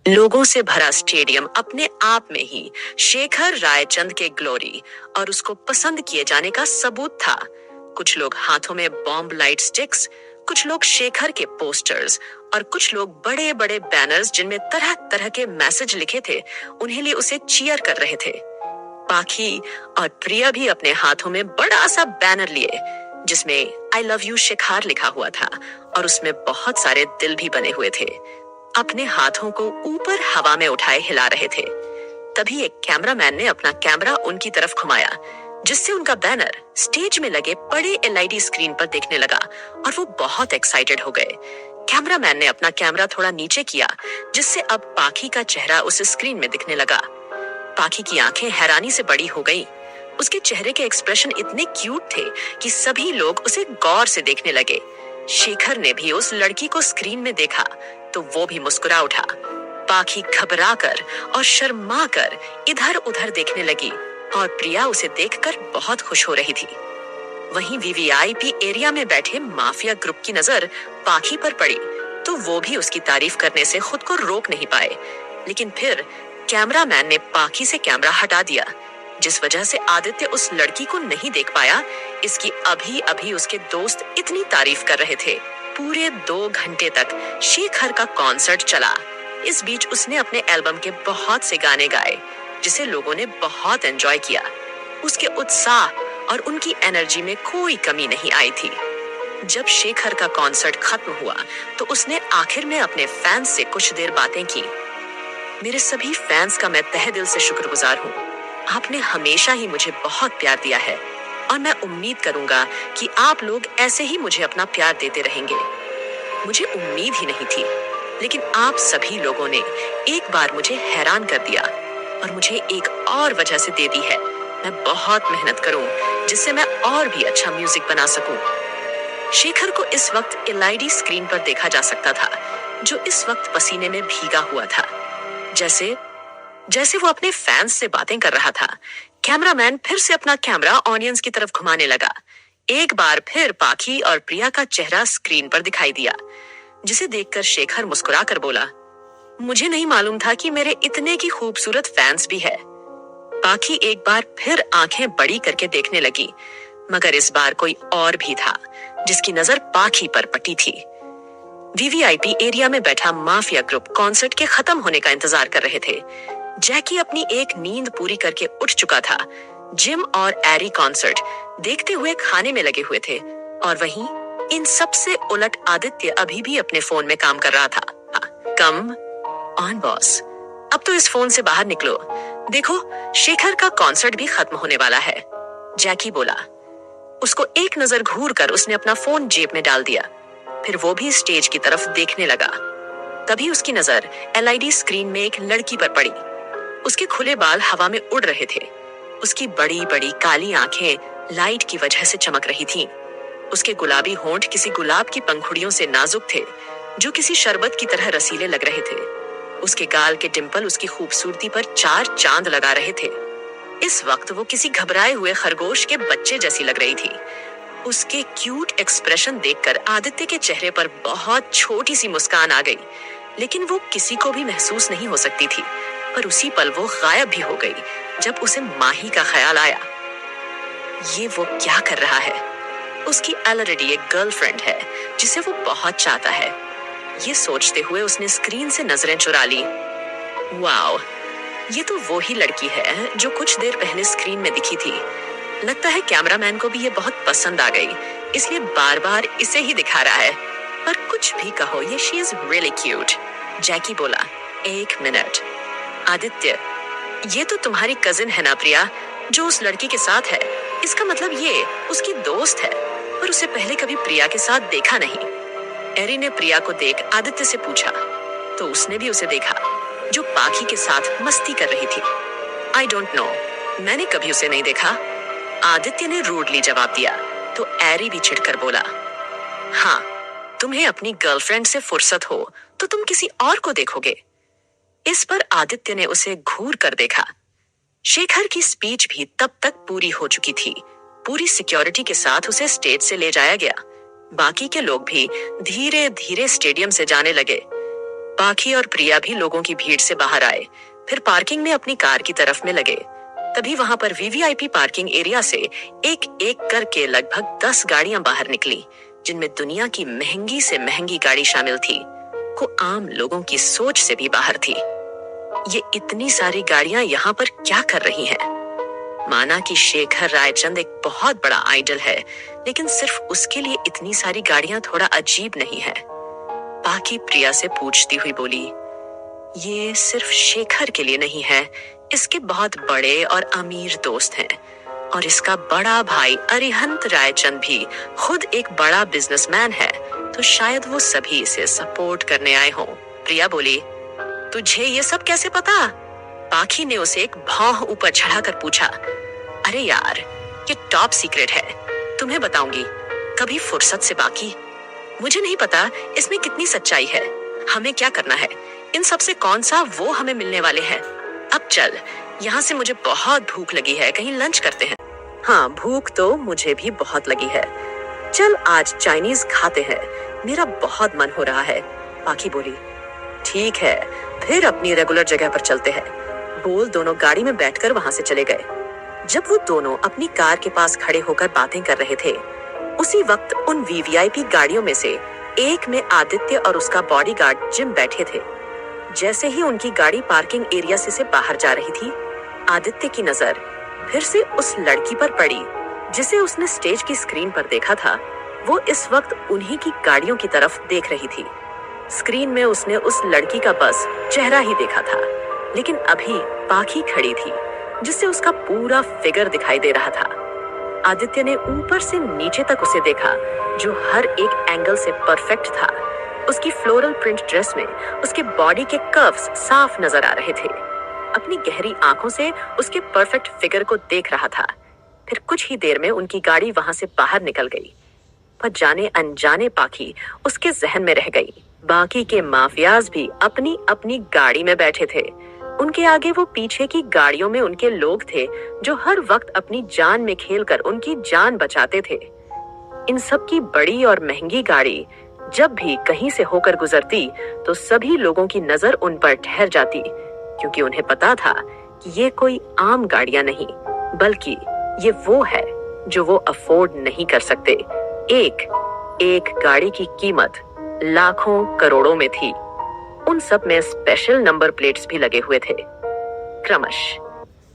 लोगों से भरा स्टेडियम अपने आप में ही शेखर रायचंद के ग्लोरी और उसको पसंद किए जाने का सबूत था। कुछ लोग हाथों में बॉम्ब लाइट स्टिक्स, कुछ लोग शेखर के पोस्टर्स और कुछ लोग बड़े बड़े बैनर्स जिनमें तरह तरह के मैसेज लिखे थे, उन्हें लिए उसे चीयर कर रहे थे। पाखी और प्रिया भी अपने हाथों में बड़ा सा बैनर लिए जिसमें आई लव यू शेखार लिखा हुआ था और उसमें बहुत सारे दिल भी बने हुए थे। अपने हाथों को ऊपर हवा में उठाए हिला रहे थे। तभी एक कैमरामैन ने अपना कैमरा उनकी तरफ घुमाया, जिससे उनका बैनर स्टेज में लगे बड़े एलईडी स्क्रीन पर दिखने लगा और वो बहुत एक्साइटेड हो गए। कैमरामैन ने अपना कैमरा थोड़ा नीचे किया, जिससे अब पाखी का चेहरा उस स्क्रीन में दिखने लगा। पाखी की आंखें हैरानी से बड़ी हो गई। उसके चेहरे के एक्सप्रेशन इतने क्यूट थे कि सभी लोग उसे गौर से देखने लगे। शेखर ने भी उस लड़की को स्क्रीन में देखा तो वो भी मुस्कुरा उठा। पाखी घबराकर और शर्माकर इधर उधर देखने लगी और प्रिया उसे देखकर बहुत खुश हो रही थी। वहीं वीवीआईपी एरिया में बैठे माफिया ग्रुप की नजर पाखी पर पड़ी तो वो भी उसकी तारीफ करने से खुद को रोक नहीं पाए। लेकिन फिर कैमरामैन ने पाखी से कैमरा हटा दिया, जिस वजह से आदित्य उस लड़की को नहीं देख पाया। इसकी अभी अभी उसके दोस्त इतनी तारीफ कर रहे थे। पूरे 2 घंटे तक शेखर का कॉन्सर्ट चला। इस बीच उसने अपने एल्बम के बहुत से गाने गाए, जिसे लोगों ने बहुत एंजॉय किया। उसके उत्साह और उनकी एनर्जी में कोई कमी नहीं आई थी। जब शेखर का कॉन्सर्ट खत्म हुआ तो उसने आखिर में अपने फैंस से कुछ देर बातें की। मेरे सभी फैंस का मैं तहे दिल से शुक्रगुजार हूँ। आपने हमेशा ही मुझे बहुत प्यार दिया है और मैं उम्मीद करूंगा कि आप लोग ऐसे ही मुझे अपना प्यार देते रहेंगे। मुझे उम्मीद ही नहीं थी, लेकिन आप सभी लोगों ने एक बार मुझे हैरान कर दिया और मुझे एक और वजह से दे दी है। मैं बहुत मेहनत करूं जिससे मैं और भी अच्छा म्यूजिक बना सकूं। शेखर को इस वक्त एलईडी स्क्रीन पर देखा जा सकता था, जो इस वक्त पसीने में भीगा हुआ था। जैसे वो अपने फैंस से बातें कर रहा था। कैमरामैन फिर से अपना कैमरा ऑडियंस की तरफ घुमाने लगा। एक बार फिर पाखी और प्रिया का चेहरा स्क्रीन पर दिखाई दिया, जिसे देखकर शेखर मुस्कुरा कर बोला, मुझे नहीं मालूम था कि मेरे इतने की खूबसूरत फैंस भी है। पाखी एक बार फिर आंखें बड़ी करके देखने लगी, मगर इस बार कोई और भी था जिसकी नजर पाखी पर पटी थी। वीवीआईपी एरिया में बैठा माफिया ग्रुप कॉन्सर्ट के खत्म होने का इंतजार कर रहे थे। जैकी अपनी एक नींद पूरी करके उठ चुका था। जिम और एरी कॉन्सर्ट देखते हुए खाने में लगे हुए थे और वहीं इन सब से उलट आदित्य अभी भी अपने फोन में काम कर रहा था। कम ऑन बॉस, अब तो इस फोन से बाहर निकलो। देखो, शेखर का कॉन्सर्ट भी खत्म होने वाला है, जैकी बोला। उसको एक नजर घूर कर उसने अपना फोन जेब में डाल दिया। फिर वो भी स्टेज की तरफ देखने लगा। तभी उसकी नजर एलईडी स्क्रीन में एक लड़की पर पड़ी। उसके खुले बाल हवा में उड़ रहे थे। उसकी बड़ी बड़ी काली आंखें लाइट की वजह से चमक रही थीं। उसके गुलाबी होंठ किसी गुलाब की पंखुड़ियों से नाजुक थे, जो किसी शरबत की तरह रसीले लग रहे थे। उसके गाल के डिंपल उसकी खूबसूरती पर 4 चांद लगा रहे थे। इस वक्त वो किसी घबराए हुए खरगोश के बच्चे जैसी लग रही थी। उसके क्यूट एक्सप्रेशन देखकर आदित्य के चेहरे पर बहुत छोटी सी मुस्कान आ गई, लेकिन वो किसी को भी महसूस नहीं हो सकती थी। पर उसी पल वो गायब भी हो गई जब उसे माही का ख्याल आया। ये वो क्या कर रहा है? उसकी ऑलरेडी एक गर्लफ्रेंड है जिसे वो बहुत चाहता है। ये सोचते हुए उसने स्क्रीन से नजरें चुरा ली। वाओ, ये तो वो ही लड़की है जो कुछ देर पहले स्क्रीन में दिखी थी। लगता है कैमरामैन को भी ये बहुत पसंद आ गई, इसलिए बार बार इसे ही दिखा रहा है। पर कुछ भी कहो, ये शी इज रियली क्यूट। जैकी बोला, 1 मिनट। आदित्य, ये तो तुम्हारी कजिन है ना प्रिया, जो उस लड़की के साथ है। इसका मतलब ये उसकी दोस्त है, पर उसे पहले कभी प्रिया के साथ देखा नहीं। एरी ने प्रिया को देख आदित्य से पूछा तो उसने भी उसे देखा, जो पाखी के साथ मस्ती कर रही थी। आई डोंट नो, मैंने कभी उसे नहीं देखा। आदित्य ने रूडली जवाब दिया तो एरी भी चिढ़कर बोला, हाँ, तुम्हें अपनी गर्लफ्रेंड से फुर्सत हो तो तुम किसी और को देखोगे। इस पर आदित्य ने उसे घूर कर देखा। शेखर की स्पीच भी तब तक पूरी हो चुकी थी। पूरी सिक्योरिटी के साथ उसे स्टेज से ले जाया गया। बाकी के लोग भी धीरे धीरे स्टेडियम से जाने लगे। पाखी और प्रिया भी लोगों की भीड़ से बाहर आए, फिर पार्किंग में अपनी कार की तरफ में लगे। तभी वहां पर वीवीआईपी पार्किंग एरिया से एक एक करके लगभग 10 गाड़ियां बाहर निकली, जिनमें दुनिया की महंगी से महंगी गाड़ी शामिल थी, को आम लोगों की सोच से भी बाहर थी। ये इतनी सारी गाड़ियां यहाँ पर क्या कर रही हैं? माना कि शेखर रायचंद एक बहुत बड़ा आइडल है, लेकिन सिर्फ उसके लिए इतनी सारी गाड़ियां थोड़ा अजीब नहीं है? पाखी प्रिया से पूछती हुई बोली, ये सिर्फ शेखर के लिए नहीं है, इसके बहुत बड़े और अमीर दोस्त हैं, और इसका बड़ा भाई अरिहंत रायचंद भी खुद एक बड़ा बिजनेसमैन है, तो शायद वो सभी इसे सपोर्ट करने आए हों। प्रिया बोली, तुझे ये सब कैसे पता? पाखी ने उसे एक भौं ऊपर चढ़ाकर पूछा। अरे यार, ये टॉप सीक्रेट है, तुम्हें बताऊंगी कभी फुर्सत से। बाकी मुझे नहीं पता इसमें कितनी सच्चाई है, हमें क्या करना है, इन सब से कौन सा वो हमें मिलने वाले हैं। अब चल, यहाँ से मुझे बहुत भूख लगी है, कहीं लंच करते हैं। हाँ, भूख तो मुझे भी बहुत लगी है, चल आज चाइनीज खाते हैं, मेरा बहुत मन हो रहा है। पाखी बोली, ठीक है, फिर अपनी रेगुलर जगह पर चलते हैं। बोल दोनों गाड़ी में बैठकर वहां से चले गए। जब वो दोनों अपनी कार के पास खड़े होकर बातें कर रहे थे, उसी वक्त उन वीवीआईपी गाड़ियों में से एक में आदित्य और उसका बॉडीगार्ड जिम बैठे थे। जैसे ही उनकी गाड़ी पार्किंग एरिया से बाहर जा रही थी, आदित्य की नजर फिर से उस लड़की पर पड़ी जिसे उसने स्टेज की स्क्रीन पर देखा था। वो इस वक्त उन्हीं की गाड़ियों की तरफ देख रही थी। स्क्रीन में उसने उस लड़की का बस चेहरा ही देखा था, लेकिन अभी पाखी खड़ी थी जिससे उसका पूरा फिगर दिखाई दे रहा था। आदित्य ने ऊपर से नीचे तक उसे देखा, जो हर एक एंगल से परफेक्ट था। उसकी फ्लोरल प्रिंट ड्रेस में उसके बॉडी के कर्व्स साफ नजर आ रहे थे। अपनी गहरी आंखों से उसके परफेक्ट फिगर को देख रहा था। फिर कुछ ही देर में उनकी गाड़ी वहां से बाहर निकल गई, पर जाने अनजाने पाखी उसके जहन में रह गई। बाकी के माफियाज भी अपनी अपनी गाड़ी में बैठे थे। उनके आगे वो पीछे की गाड़ियों में उनके लोग थे, जो हर वक्त अपनी जान में खेलकर उनकी जान बचाते थे। इन सब की बड़ी और महंगी गाड़ी जब भी कहीं से होकर गुजरती, तो सभी लोगों की नजर उन पर ठहर जाती, क्योंकि उन्हें पता था कि ये कोई आम गाड़ियां नहीं, बल्कि ये वो है जो वो अफोर्ड नहीं कर सकते। एक एक गाड़ी की कीमत लाखों करोड़ों में थी। उन सब में स्पेशल नंबर प्लेट्स भी लगे हुए थे। क्रमश